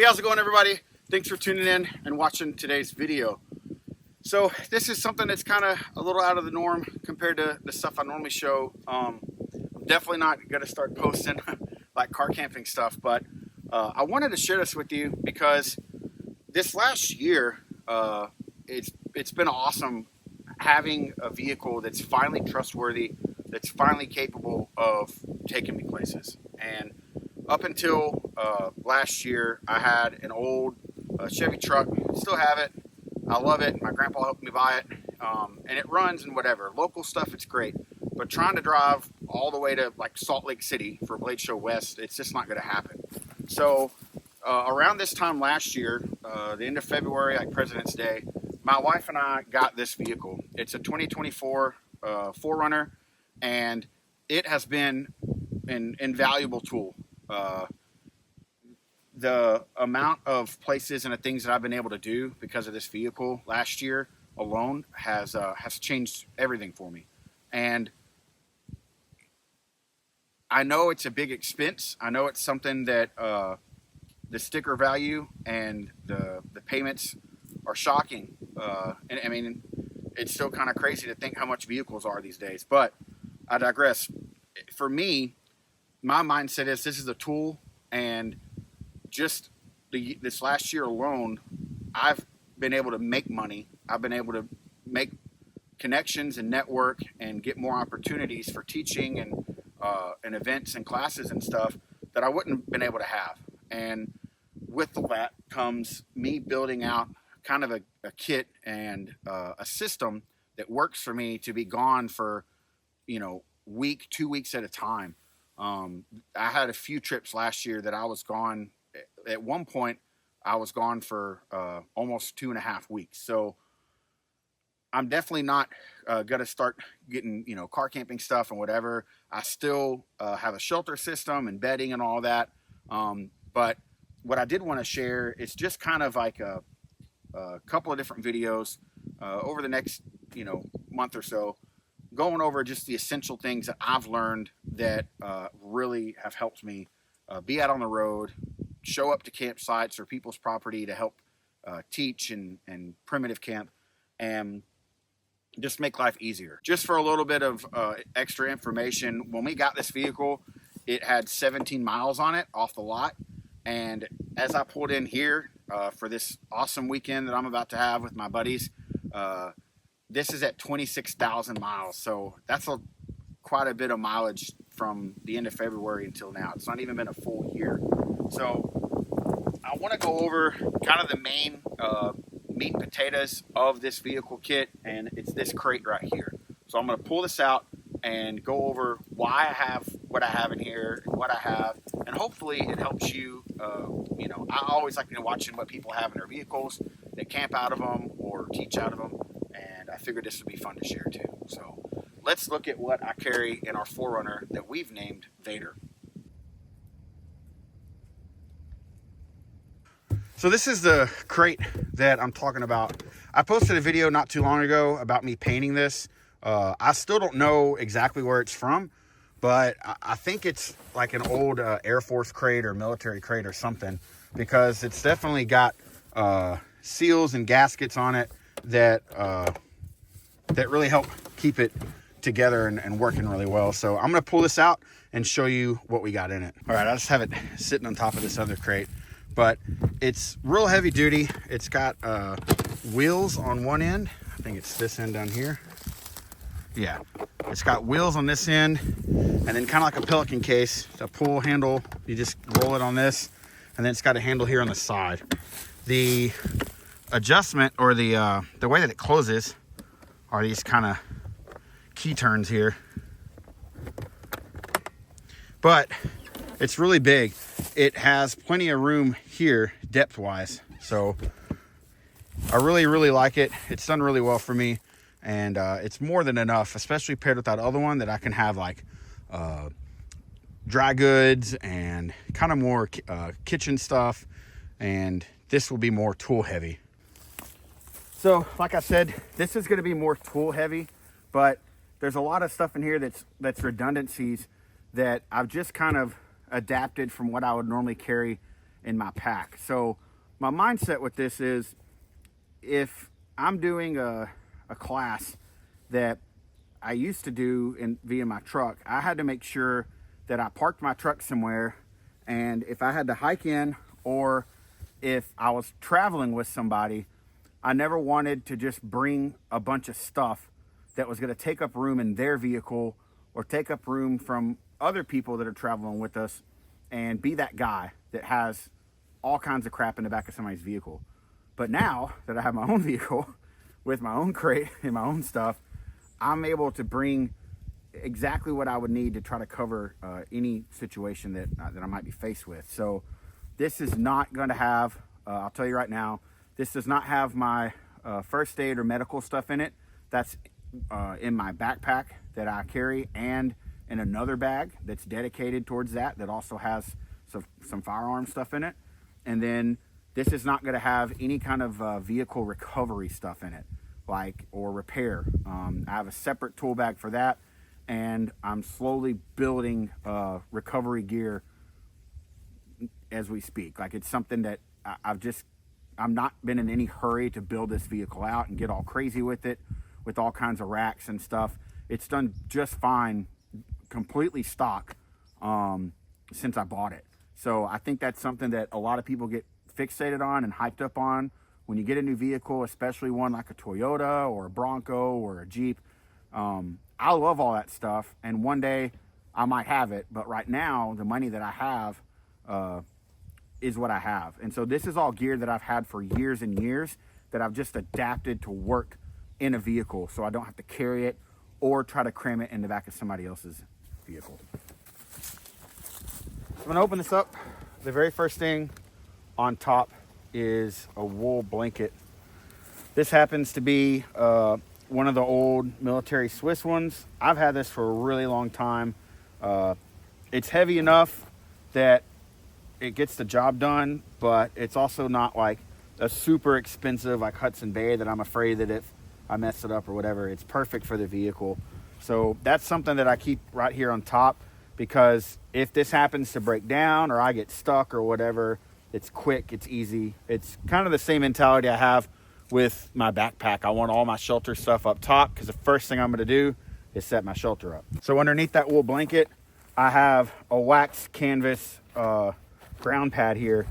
Hey, how's it going, everybody? Thanks for tuning in and watching today's video. So this is something that's kind of a little out of the norm compared to the stuff I normally show. I'm definitely not going to start posting like car camping stuff, but I wanted to share this with you because this last year, it's been awesome having a vehicle that's finally trustworthy, that's finally capable of taking me places. And up until last year, I had an old Chevy truck. Still have it. I love it. My grandpa helped me buy it, and it runs and whatever. Local stuff, it's great. But trying to drive all the way to like Salt Lake City for Blade Show West, it's just not going to happen. So around this time last year, the end of February, like President's Day, my wife and I got this vehicle. It's a 2024 4Runner, and it has been an invaluable tool. The amount of places and the things that I've been able to do because of this vehicle last year alone has changed everything for me. And I know it's a big expense. I know it's something that the sticker value and the payments are shocking. And I mean, it's still kind of crazy to think how much vehicles are these days, but I digress. For me, my mindset is this is a tool, and just this last year alone, I've been able to make money. I've been able to make connections and network and get more opportunities for teaching and events and classes and stuff that I wouldn't have been able to have. And with that comes me building out kind of a kit and a system that works for me to be gone for, week, 2 weeks at a time. I had a few trips last year that I was gone. At one point, I was gone for almost 2.5 weeks. So I'm definitely not going to start getting, car camping stuff and whatever. I still have a shelter system and bedding and all that. But what I did want to share is just kind of like a couple of different videos over the next, month or so, going over just the essential things that I've learned that really have helped me be out on the road, show up to campsites or people's property to help teach and primitive camp, and just make life easier. Just for a little bit of extra information, when we got this vehicle, it had 17 miles on it off the lot. And as I pulled in here for this awesome weekend that I'm about to have with my buddies, this is at 26,000 miles. So that's quite a bit of mileage from the end of February until now. It's not even been a full year. So I want to go over kind of the main meat and potatoes of this vehicle kit, and it's this crate right here. So I'm going to pull this out and go over why I have what I have in here, and what I have, and hopefully it helps you. I always like watching what people have in their vehicles. They camp out of them or teach out of them, and I figured this would be fun to share too. So let's look at what I carry in our 4Runner that we've named Vader. So this is the crate that I'm talking about. I posted a video not too long ago about me painting this. I still don't know exactly where it's from, but I think it's like an old Air Force crate or military crate or something, because it's definitely got seals and gaskets on it that really help keep it together and working really well. So I'm going to pull this out and show you what we got in it. All right, I just have it sitting on top of this other crate, but it's real heavy duty. It's got wheels on one end. I think it's this end down here. Yeah, it's got wheels on this end, and then kind of like a Pelican case, it's a pull handle. You just roll it on this, and then it's got a handle here on the side. The adjustment, or the way that it closes, are these kind of key turns here. But it's really big. It has plenty of room here depth-wise, so I really, really like it. It's done really well for me. And it's more than enough, especially paired with that other one, that I can have like dry goods and kind of more kitchen stuff. And this will be more tool heavy. So like I said, this is going to be more tool heavy, but there's a lot of stuff in here that's redundancies that I've just kind of adapted from what I would normally carry in my pack. So my mindset with this is, if I'm doing a class that I used to do via my truck, I had to make sure that I parked my truck somewhere, and if I had to hike in or if I was traveling with somebody, I never wanted to just bring a bunch of stuff that was going to take up room in their vehicle or take up room from other people that are traveling with us, and be that guy that has all kinds of crap in the back of somebody's vehicle. But now that I have my own vehicle with my own crate and my own stuff, I'm able to bring exactly what I would need to try to cover any situation that I might be faced with. So this is not going to have, I'll tell you right now, this does not have my first aid or medical stuff in it. That's in my backpack that I carry, and in another bag that's dedicated towards that also has some firearm stuff in it. And then this is not going to have any kind of vehicle recovery stuff in it, or repair. I have a separate tool bag for that, and I'm slowly building recovery gear as we speak. It's something that I'm not been in any hurry to build this vehicle out and get all crazy with it, with all kinds of racks and stuff. It's done just fine, completely stock, since I bought it. So I think that's something that a lot of people get fixated on and hyped up on when you get a new vehicle, especially one like a Toyota or a Bronco or a Jeep. I love all that stuff, and one day I might have it, but right now the money that I have is what I have. And so this is all gear that I've had for years and years that I've just adapted to work in a vehicle, so I don't have to carry it or try to cram it in the back of somebody else's vehicle. I'm gonna open this up. The very first thing on top is a wool blanket. This happens to be one of the old military Swiss ones. I've had this for a really long time. It's heavy enough that it gets the job done, but it's also not like a super expensive like Hudson Bay that I'm afraid that if I mess it up or whatever, it's perfect for the vehicle. So that's something that I keep right here on top, because if this happens to break down or I get stuck or whatever, it's quick, it's easy. It's kind of the same mentality I have with my backpack. I want all my shelter stuff up top, because the first thing I'm going to do is set my shelter up. So underneath that wool blanket, I have a wax canvas ground pad here.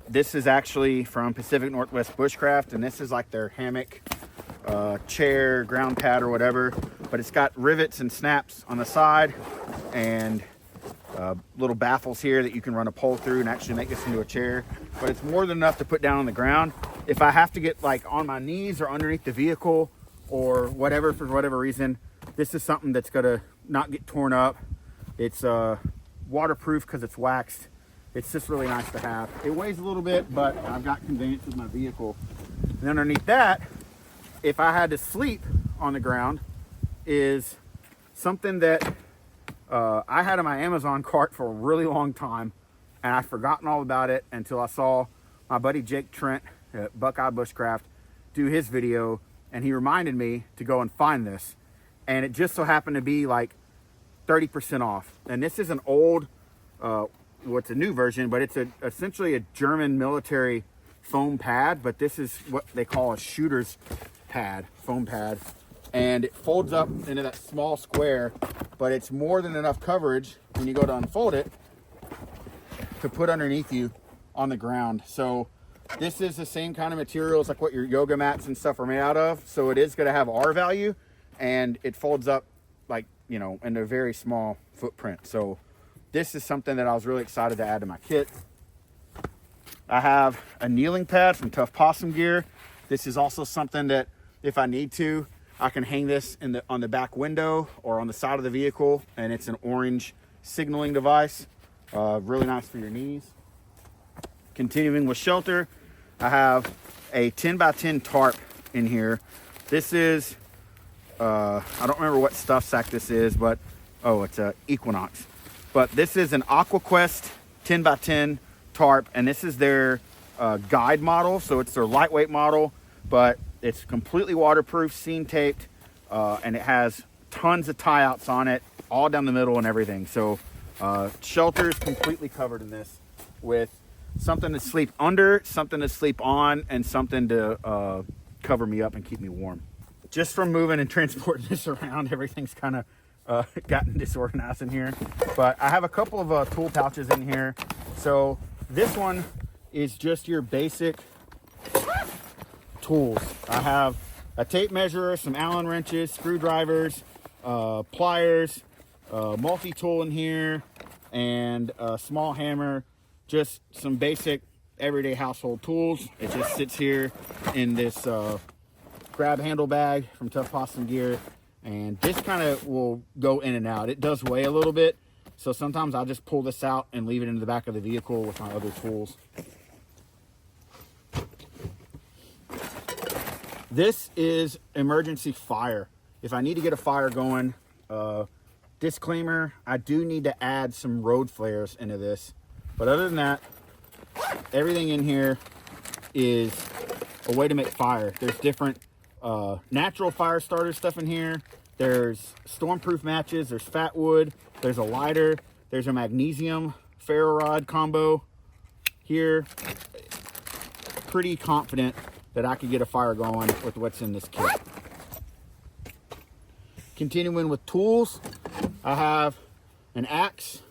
This is actually from Pacific Northwest Bushcraft, and this is like their hammock chair ground pad or whatever, but it's got rivets and snaps on the side and little baffles here that you can run a pole through and actually make this into a chair. But it's more than enough to put down on the ground. If I have to get like on my knees or underneath the vehicle or whatever, for whatever reason, this is something that's gonna not get torn up. It's waterproof because it's waxed. It's just really nice to have. It weighs a little bit, but I've got convenience with my vehicle. And underneath that, if I had to sleep on the ground, is something that I had in my Amazon cart for a really long time, and I'd forgotten all about it until I saw my buddy Jake Trent at Buckeye Bushcraft do his video, and he reminded me to go and find this. And it just so happened to be like 30% off. And this is an old, what's a new version, but it's essentially a German military foam pad, but this is what they call a shooter's pad, foam pad. And it folds up into that small square, but it's more than enough coverage when you go to unfold it to put underneath you on the ground. So this is the same kind of materials like what your yoga mats and stuff are made out of. So it is going to have R value, and it folds up like, you know, in a very small footprint. So this is something that I was really excited to add to my kit. I have a kneeling pad from Tough Possum Gear. This is also something that if I need to, I can hang this on the back window or on the side of the vehicle, and it's an orange signaling device. Really nice for your knees. Continuing with shelter, I have a 10x10 tarp in here. This is, I don't remember what stuff sack this is, but, oh, it's a Equinox. But this is an AquaQuest 10x10 tarp, and this is their guide model. So it's their lightweight model, but it's completely waterproof, seam taped, and it has tons of tie outs on it, all down the middle and everything. So shelter is completely covered in this with something to sleep under, something to sleep on, and something to cover me up and keep me warm. Just from moving and transporting this around, everything's kind of gotten disorganized in here. But I have a couple of tool pouches in here. So this one is just your basic tools. I have a tape measure, some Allen wrenches, screwdrivers, pliers, multi-tool in here, and a small hammer. Just some basic everyday household tools. It just sits here in this grab handle bag from Tough Possum Gear, and this kind of will go in and out. It does weigh a little bit, so sometimes I'll just pull this out and leave it in the back of the vehicle with my other tools. This is emergency fire. If I need to get a fire going, disclaimer, I do need to add some road flares into this. But other than that, everything in here is a way to make fire. There's different natural fire starter stuff in here. There's stormproof matches, there's fat wood, there's a lighter, there's a magnesium ferro rod combo here. Pretty confident that I could get a fire going with what's in this kit. Continuing with tools, I have an axe.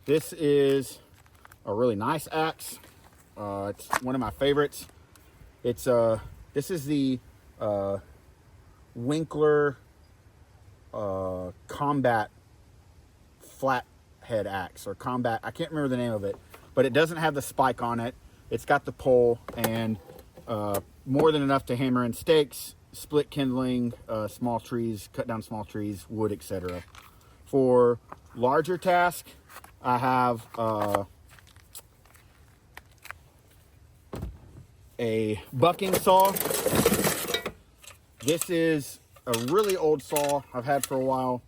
This is a really nice axe. It's one of my favorites. It's this is the Winkler combat flathead axe, or combat, I can't remember the name of it, but it doesn't have the spike on it. It's got the pole and more than enough to hammer in stakes, split kindling, small trees, cut down small trees, wood, etc. For larger tasks, I have a bucking saw. This is a really old saw I've had for a while.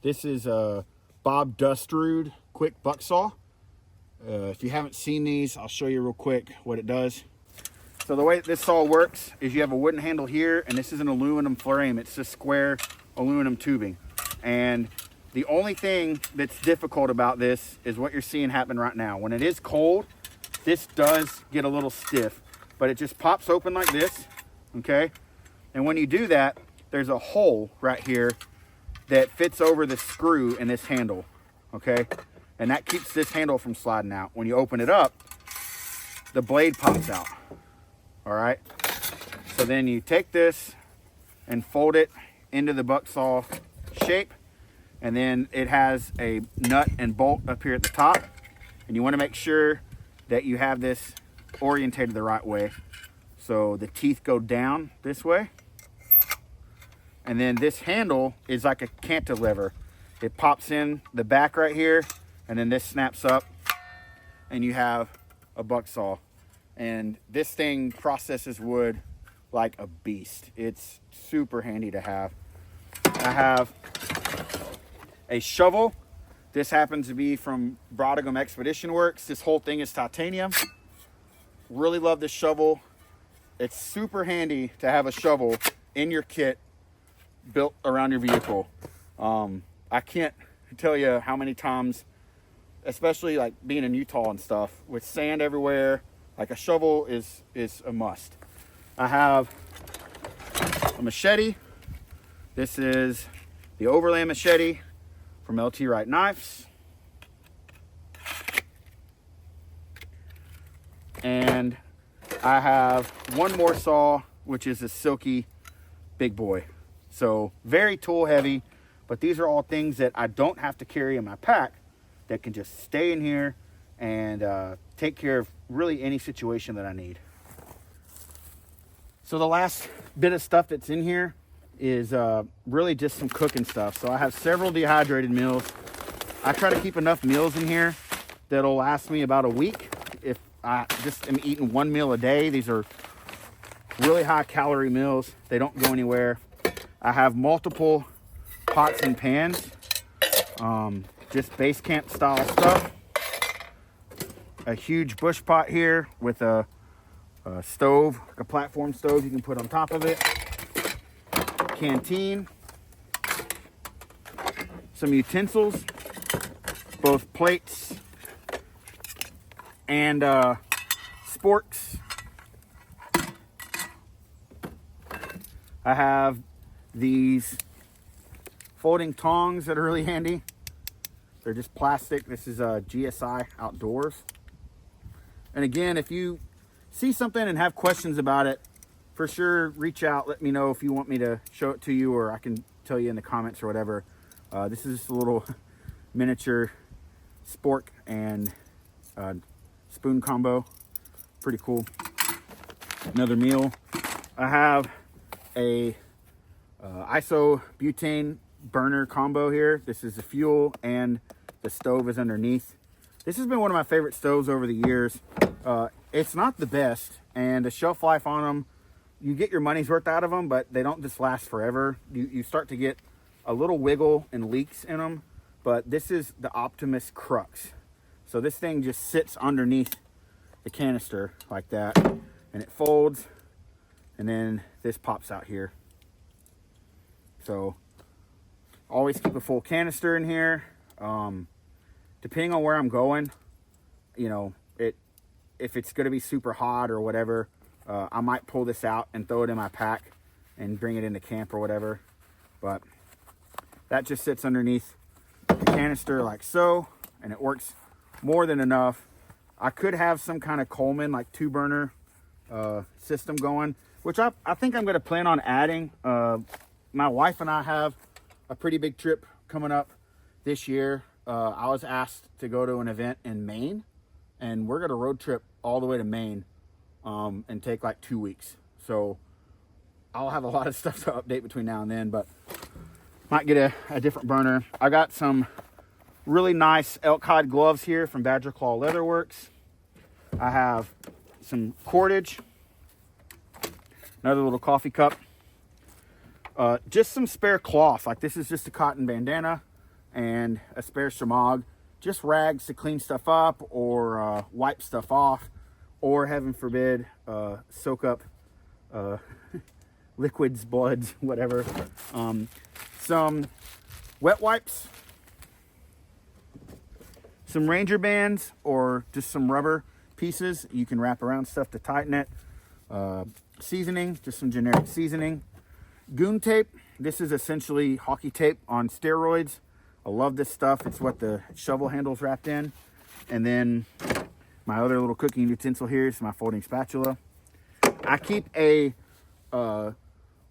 This is a Bob Dustrude quick buck saw. If you haven't seen these, I'll show you real quick what it does. So the way this saw works is you have a wooden handle here, and this is an aluminum frame. It's just square aluminum tubing. And the only thing that's difficult about this is what you're seeing happen right now. When it is cold, this does get a little stiff, but it just pops open like this, okay? And when you do that, there's a hole right here that fits over the screw in this handle, okay? And that keeps this handle from sliding out. When you open it up, the blade pops out, all right? So then you take this and fold it into the buck saw shape, and then it has a nut and bolt up here at the top, and you want to make sure that you have this orientated the right way. So the teeth go down this way, and then this handle is like a cantilever. It pops in the back right here, and then this snaps up, and you have a buck saw. And this thing processes wood like a beast. It's super handy to have. I have a shovel. This happens to be from Brodegum Expedition Works. This whole thing is titanium. Really love this shovel. It's super handy to have a shovel in your kit built around your vehicle. I can't tell you how many times, especially like being in Utah and stuff, with sand everywhere, like a shovel is a must. I have a machete. This is the Overland machete from LT Wright Knives. And I have one more saw, which is a Silky Big Boy. So very tool heavy, but these are all things that I don't have to carry in my pack that can just stay in here and take care of really any situation that I need. So the last bit of stuff that's in here is really just some cooking stuff. So I have several dehydrated meals. I try to keep enough meals in here that'll last me about a week. If I just am eating one meal a day, these are really high calorie meals. They don't go anywhere. I have multiple pots and pans, just base camp style stuff. A huge bush pot here with a stove, a platform stove you can put on top of it. Canteen. Some utensils, both plates and sporks. I have these folding tongs that are really handy. They're just plastic. This is a GSI Outdoors. And again, if you see something and have questions about it, for sure, reach out. Let me know if you want me to show it to you, or I can tell you in the comments or whatever. This is just a little miniature spork and spoon combo. Pretty cool. Another meal. I have a isobutane burner combo here. This is the fuel and the stove is underneath. This has been one of my favorite stoves over the years. It's not the best, and the shelf life on them, you get your money's worth out of them, but they don't just last forever. You start to get a little wiggle and leaks in them, but this is the Optimus Crux. So this thing just sits underneath the canister like that, and it folds, and then this pops out here. So always keep a full canister in here. Depending on where I'm going, you know, if it's going to be super hot or whatever, I might pull this out and throw it in my pack and bring it into camp or whatever. But that just sits underneath the canister like so, and it works more than enough. I could have some kind of Coleman, like 2-burner system going, which I think I'm going to plan on adding. My wife and I have a pretty big trip coming up this year. I was asked to go to an event in Maine, and we're going to road trip all the way to Maine and take like 2 weeks. So I'll have a lot of stuff to update between now and then, but might get a different burner. I got some really nice elk hide gloves here from Badger Claw Leatherworks. I have some cordage, another little coffee cup, just some spare cloth. Like this is just a cotton bandana and a spare shamag, just rags to clean stuff up or wipe stuff off, or heaven forbid, soak up liquids, bloods, whatever. Some wet wipes, some Ranger bands, or just some rubber pieces you can wrap around stuff to tighten it. Seasoning, just some generic seasoning. Goon tape. This is essentially hockey tape on steroids. I love this stuff. It's what the shovel handle's wrapped in. And then my other little cooking utensil here is my folding spatula. I keep a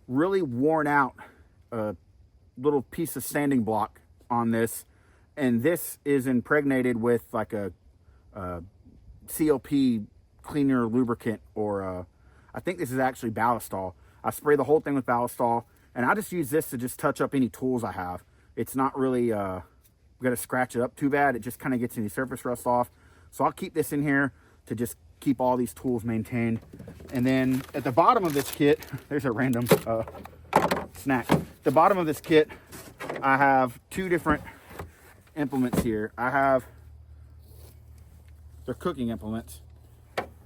really worn out little piece of sanding block on this, and this is impregnated with like a COP cleaner lubricant, or I think this is actually Ballistol. I spray the whole thing with Ballistol, and I just use this to just touch up any tools I have. It's not really going to scratch it up too bad. It just kind of gets any surface rust off. So I'll keep this in here to just keep all these tools maintained. And then at the bottom of this kit, there's a random snack. The bottom of this kit, I have 2 different implements here. I have the cooking implements,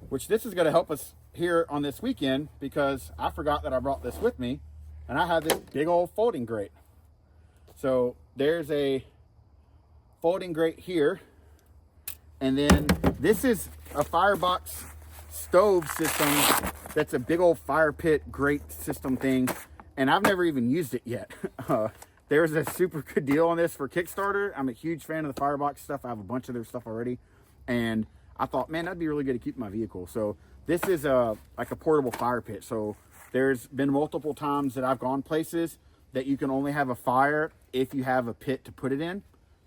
which this is going to help us here on this weekend, because I forgot that I brought this with me, and I have this big old folding grate. So there's a folding grate here, and then this is a firebox stove system that's a big old fire pit grate system thing, and I've never even used it yet. There's a super good deal on this for Kickstarter. I'm a huge fan of the firebox stuff. I have a bunch of their stuff already, and I thought, man, that'd be really good to keep in my vehicle. So this is like a portable fire pit. So there's been multiple times that I've gone places that you can only have a fire if you have a pit to put it in.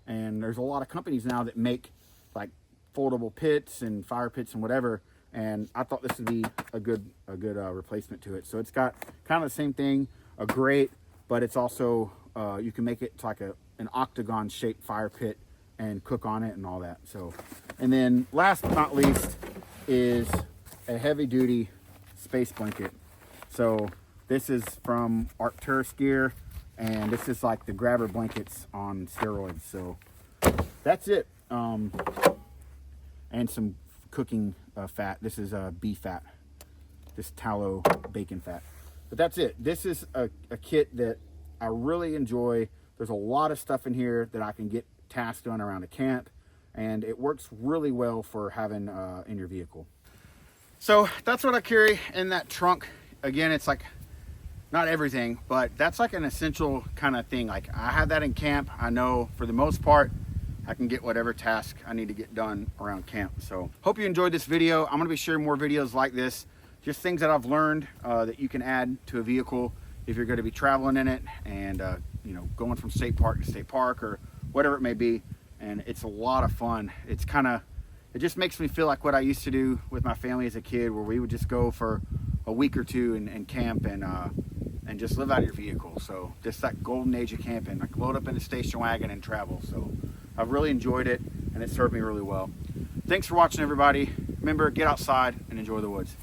And there's a lot of companies now that make like foldable pits and fire pits and whatever. And I thought this would be a good replacement to it. So it's got kind of the same thing, a grate, but it's also, you can make it to like an octagon shaped fire pit and cook on it and all that. So, and then last but not least is a heavy duty space blanket. So this is from Arcturus Gear, and this is like the grabber blankets on steroids. So that's it. And some cooking fat. This is beef fat, this tallow bacon fat. But that's it. This is a kit that I really enjoy. There's a lot of stuff in here that I can get tasks done around a camp. and it works really well for having in your vehicle. So that's what I carry in that trunk. Again, it's like not everything, but that's like an essential kind of thing. Like I have that in camp. I know for the most part I can get whatever task I need to get done around camp. So hope you enjoyed this video. I'm gonna be sharing more videos like this, just things that I've learned that you can add to a vehicle if you're going to be traveling in it, and you know, going from state park to state park or whatever it may be. And it's a lot of fun. It's kind of, it just makes me feel like what I used to do with my family as a kid, where we would just go for a week or two and camp and just live out of your vehicle. So just that golden age of camping, like load up in a station wagon and travel. So I've really enjoyed it, and it served me really well. Thanks for watching, everybody. Remember, get outside and enjoy the woods.